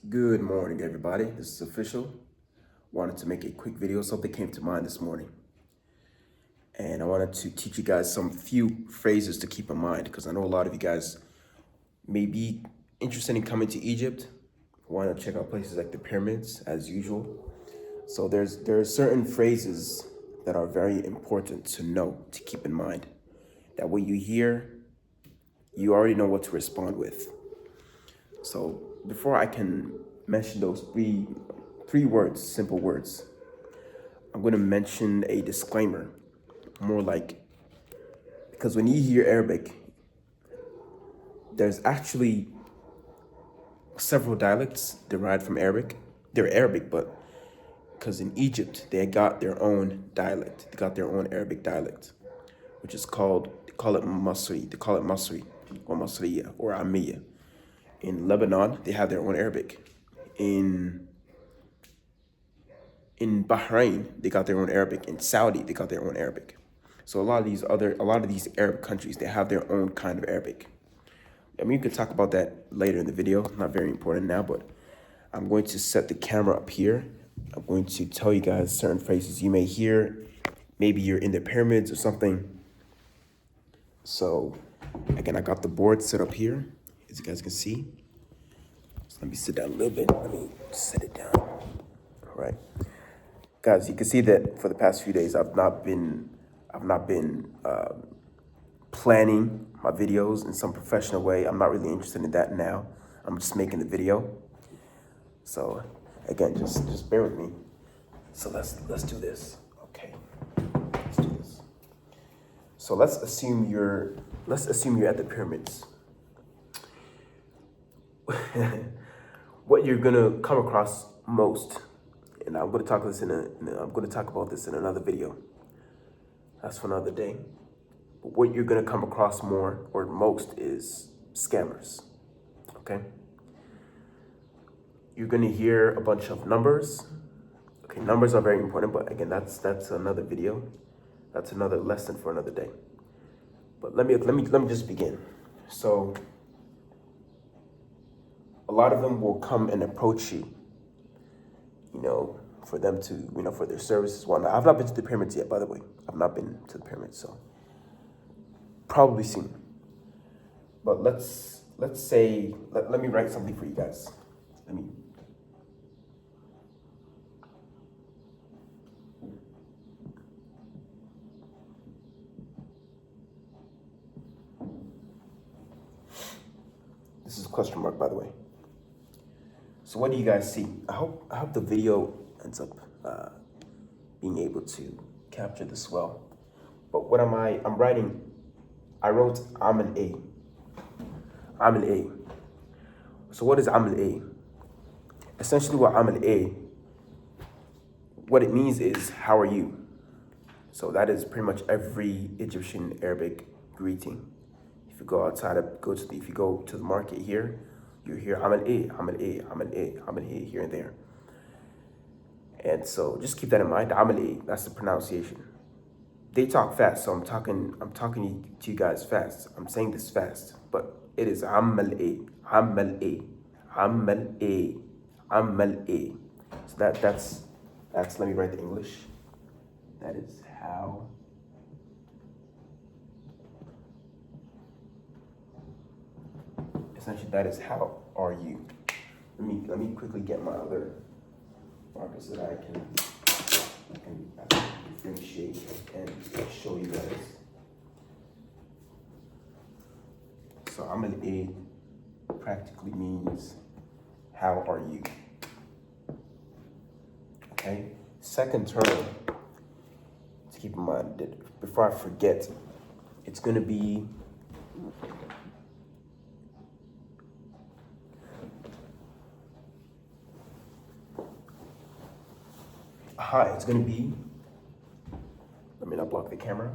Good morning, everybody. This is official. Wanted to make a quick video. Something came to mind this morning, and I wanted to teach you guys some few phrases to keep in mind because I know a lot of you guys may be interested in coming to Egypt. Want to check out places like the pyramids, as usual. So there are certain phrases that are very important to know, to keep in mind. That when you hear, you already know what to respond with. So before I can mention those three words, simple words, I'm going to mention a disclaimer, more like, because when you hear Arabic, there's actually several dialects derived from Arabic. They're Arabic, but because in Egypt, they got their own dialect. They got their own Arabic dialect, which is called, they call it Masri. They call it Masri or Masriya or Amiya. In Lebanon, they have their own Arabic. In Bahrain, they got their own Arabic. In Saudi, they got their own Arabic. So a lot of these Arab countries, they have their own kind of Arabic. I mean, you could talk about that later in the video. Not very important now, but I'm going to set the camera up here. I'm going to tell you guys certain phrases you may hear. Maybe you're in the pyramids or something. So again, I got the board set up here, as you guys can see. So let me sit down a little bit. Let me set it down. All right. Guys, you can see that for the past few days, I've not been planning my videos in some professional way. I'm not really interested in that now. I'm just making the video. So again, just bear with me. So let's do this. Okay, let's do this. So let's assume you're at the pyramids. What you're gonna come across most, and I'm gonna talk about this in another video. That's for another day. But what you're gonna come across more or most is scammers. Okay? You're gonna hear a bunch of numbers. Okay, numbers are very important, but again, that's another video. That's another lesson for another day. But let me just begin. So a lot of them will come and approach you, for them to, for their services, whatnot. I've not been to the pyramids yet, by the way. I've not been to the pyramids, so probably soon. But let's say, let me write something for you guys. This is a question mark, by the way. So what do you guys see? I hope the video ends up being able to capture this well. But what am I? I wrote Amal A. Amal A. So what is Amal A? Essentially what Amal A, what it means is, how are you? So that is pretty much every Egyptian Arabic greeting. If you go outside, if you go to the market here, you hear Amal A, Amal A, Amal A, Amal A here and there. And so just keep that in mind. Amal A, that's the pronunciation. They talk fast, so I'm talking to you guys fast. I'm saying this fast, but it is Amal A, Amal A, Amal A, Amal A. So that's let me write the English. That is how essentially that is how are you. Let me quickly get my other markers that I can differentiate and show you guys. So Amal A practically means how are you? Okay. Second term, to keep in mind that before I forget, it's gonna be hi. It's gonna be. Let me not block the camera.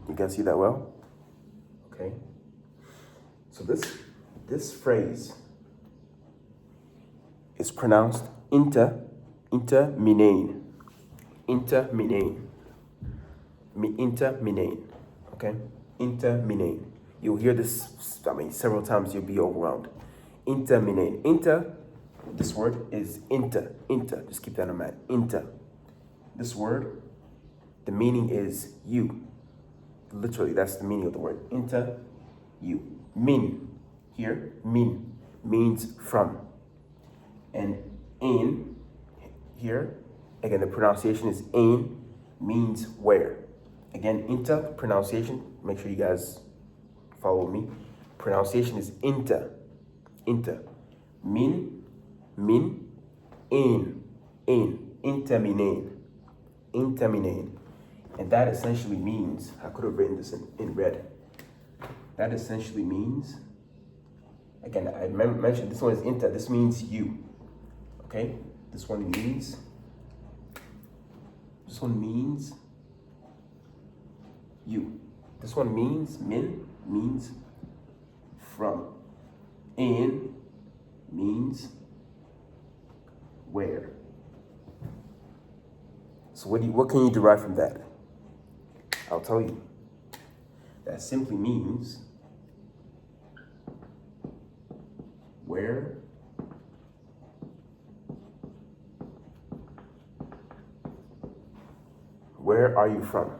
You guys see that well? Okay. So this phrase is pronounced inta minain. Inta minain. Inta minain. Okay? Inta minain. You'll hear this, several times. You'll be overwhelmed. Inta minain. Inta, this word is inta. Inta. Just keep that in mind. Inta. This word, the meaning is you. Literally, that's the meaning of the word. Inta, you. Min, here, min, means from. And in, here, again, the pronunciation is in, means where. Again, inta, pronunciation, make sure you guys follow me. Pronunciation is inta, inta. Min, in, intaminain, intaminain. And that essentially means, I could have written this in red. That essentially means, again, I mentioned this one is inta, this means you. Okay? This one means you. This one means, min means from. In means where. So what can you derive from that? I'll tell you. That simply means where are you from?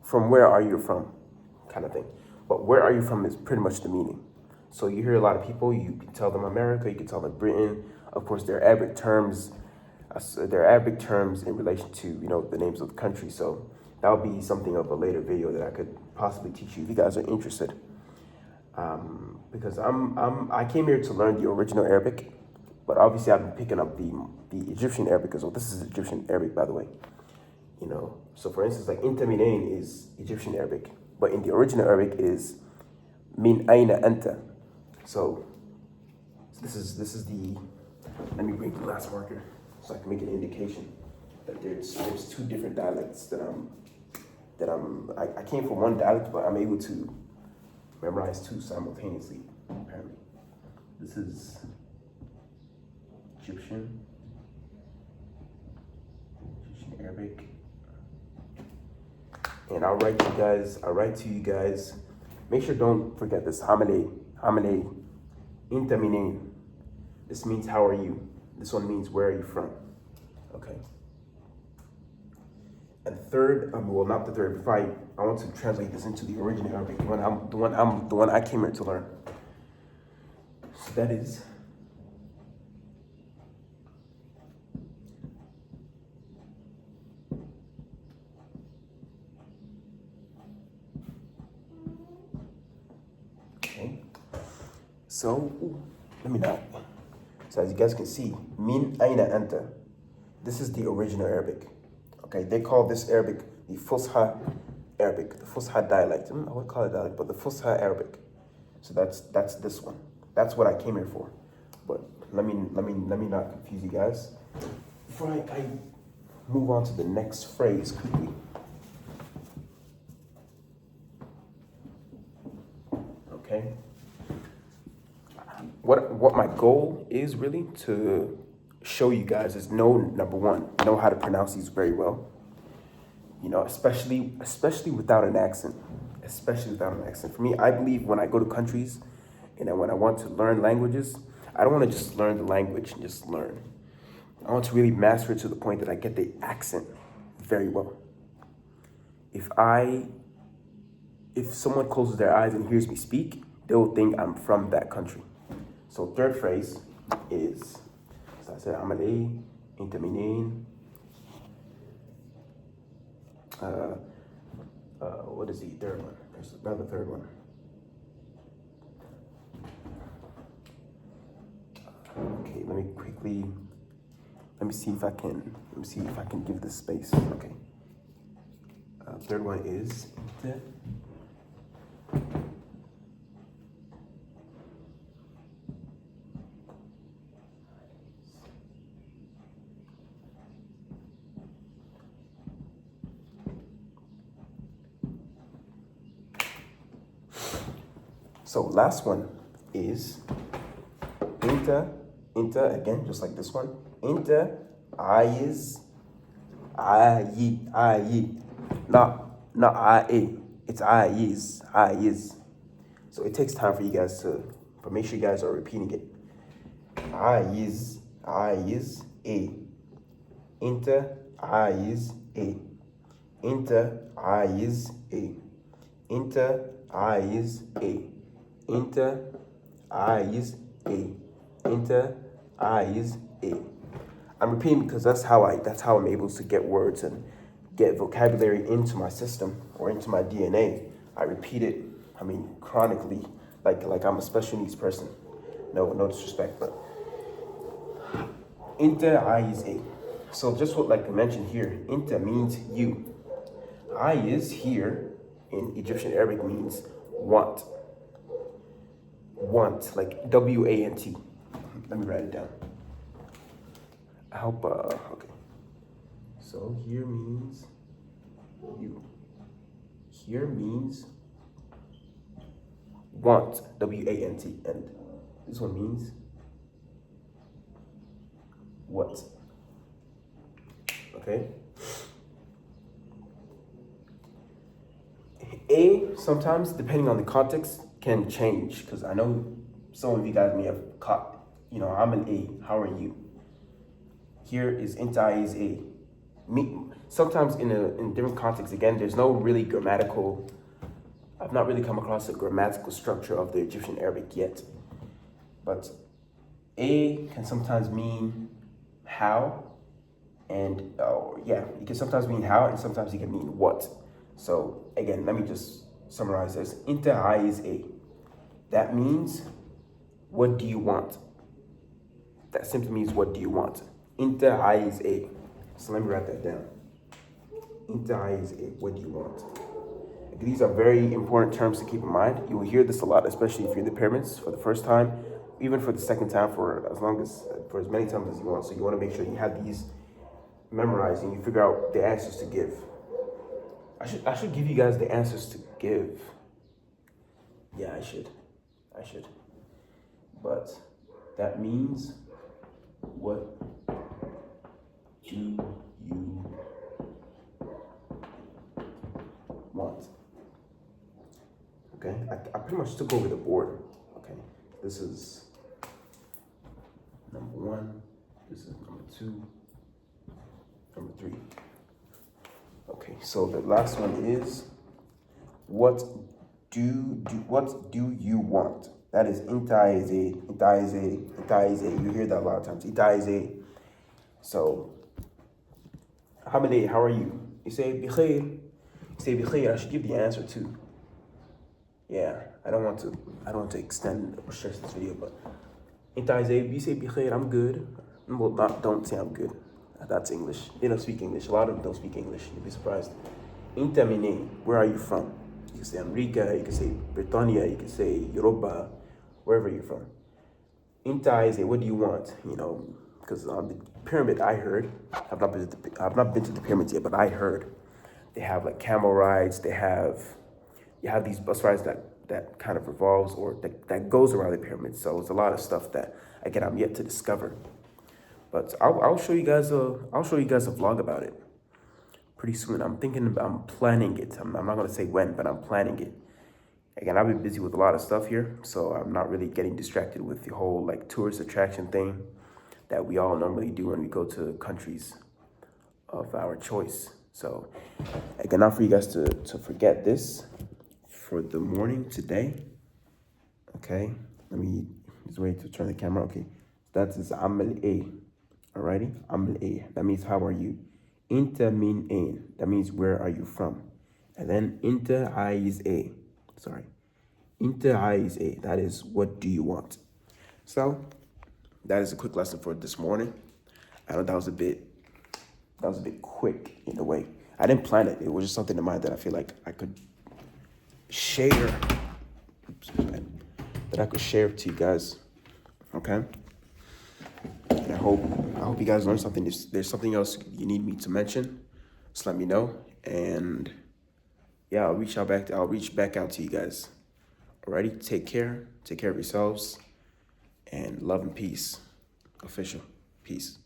From where are you from? Kind of thing. But where are you from is pretty much the meaning. So you hear a lot of people, you can tell them America, you can tell them Britain. Of course, there are Arabic terms. In relation to, the names of the country. So that'll be something of a later video that I could possibly teach you if you guys are interested. Because I came here to learn the original Arabic, but obviously I've been picking up the Egyptian Arabic as well. This is Egyptian Arabic, by the way. So for instance, like intaminain is Egyptian Arabic, but in the original Arabic is min aina anta. So this is the. Let me bring the last marker so I can make an indication that there's two different dialects I came from one dialect, but I'm able to memorize two simultaneously, apparently. This is Egyptian Arabic. And I'll write to you guys. Make sure don't forget this. Hamale intaminin. This means how are you? This one means where are you from? Okay. And third, well, not the third. Before I want to translate this into the original Arabic, the one I came here to learn. So that is. Okay. So let me not. So as you guys can see, min aina anta. This is the original Arabic. Okay, they call this Arabic the Fusha Arabic, the Fusha dialect. I would call it dialect, but the Fusha Arabic. So that's this one. That's what I came here for. But let me not confuse you guys. Before I move on to the next phrase quickly. Okay. What my goal is really to show you guys is number one, know how to pronounce these very well. Especially without an accent. Especially without an accent. For me, I believe when I go to countries and when I want to learn languages, I don't want to just learn the language and just learn. I want to really master it to the point that I get the accent very well. If someone closes their eyes and hears me speak, they'll think I'm from that country. So third phrase is, so I said, Amalei, Intaminin. What is the third one? There's another third one. Okay, let me see if I can give this space. Okay. Third one is So last one is inter, again, just like this one. Inter, I. Not I. It's I is. So it takes time for you guys but make sure you guys are repeating it. I is a. Inter, I is a. Inter, I is a. Inter, I is a. Inter, I is a. Inter, I is a. I'm repeating because that's how I'm able to get words and get vocabulary into my system or into my DNA. I repeat it, chronically, like I'm a special needs person. No disrespect, but inter I is a. So just what like I mentioned here, inter means you. I is here in Egyptian Arabic means want. Want, like W-A-N-T. Let me write it down. I hope, okay. So here means you. Here means want, W-A-N-T. And this one means what? Okay? A, sometimes, depending on the context, can change. Because I know some of you guys may have caught, I'm an A, how are you? Here is inta is a. Sometimes in different contexts, again, there's no really grammatical, I've not really come across a grammatical structure of the Egyptian Arabic yet. But A can sometimes mean how, and it can sometimes mean how, and sometimes it can mean what. So again, let me just summarize this. Inta is a. That means, what do you want? That simply means, what do you want? Inta is a. So let me write that down. Inta is a. What do you want? These are very important terms to keep in mind. You will hear this a lot, especially if you're in the pyramids for the first time, even for the second time, for as many times as you want. So you want to make sure you have these memorized and you figure out the answers to give. I should give you guys the answers to give. Yeah, I should. But that means, what do you want? Okay, I pretty much took over the board. Okay, this is number 1. This is number 2. Number 3. Okay, so the last one is, what do you want? That is intaize. You hear that a lot of times. Intaize. So, Hamide, how are you? You say bikhair. You say bikhair. I should give the answer too. Yeah, I don't want to extend or stretch this video, but intaize. You say bikhair. I'm good. Well, don't say I'm good. That's English. They don't speak English. A lot of them don't speak English. You'd be surprised. Intamine, where are you from? You can say America, you can say Britannia, you can say Europa, wherever you're from. Inta is what do you want? Because on the pyramid, I heard, I've not been to the pyramids yet, but I heard they have like camel rides. You have these bus rides that kind of revolves or that goes around the pyramids. So it's a lot of stuff that, again, I'm yet to discover. But I'll show you guys a vlog about it pretty soon. I'm planning it. I'm not gonna say when, but I'm planning it. Again, I've been busy with a lot of stuff here, so I'm not really getting distracted with the whole like tourist attraction thing that we all normally do when we go to countries of our choice. So again, not for you guys to forget this for the morning today. Okay, let me just wait to turn the camera. Okay, that is Amal A. Alrighty, Amal A. That means how are you? Inta mean ain. That means where are you from? And then inta is a. Sorry. Inta is a. That is what do you want? So that is a quick lesson for this morning. I know that was a bit quick in a way. I didn't plan it. It was just something in mind that I feel like I could share. That I could share to you guys. Okay. And I hope you guys learned something. If there's something else you need me to mention, just let me know. And yeah, I'll reach back out to you guys. Alrighty, take care of yourselves, and love and peace. Official. Peace.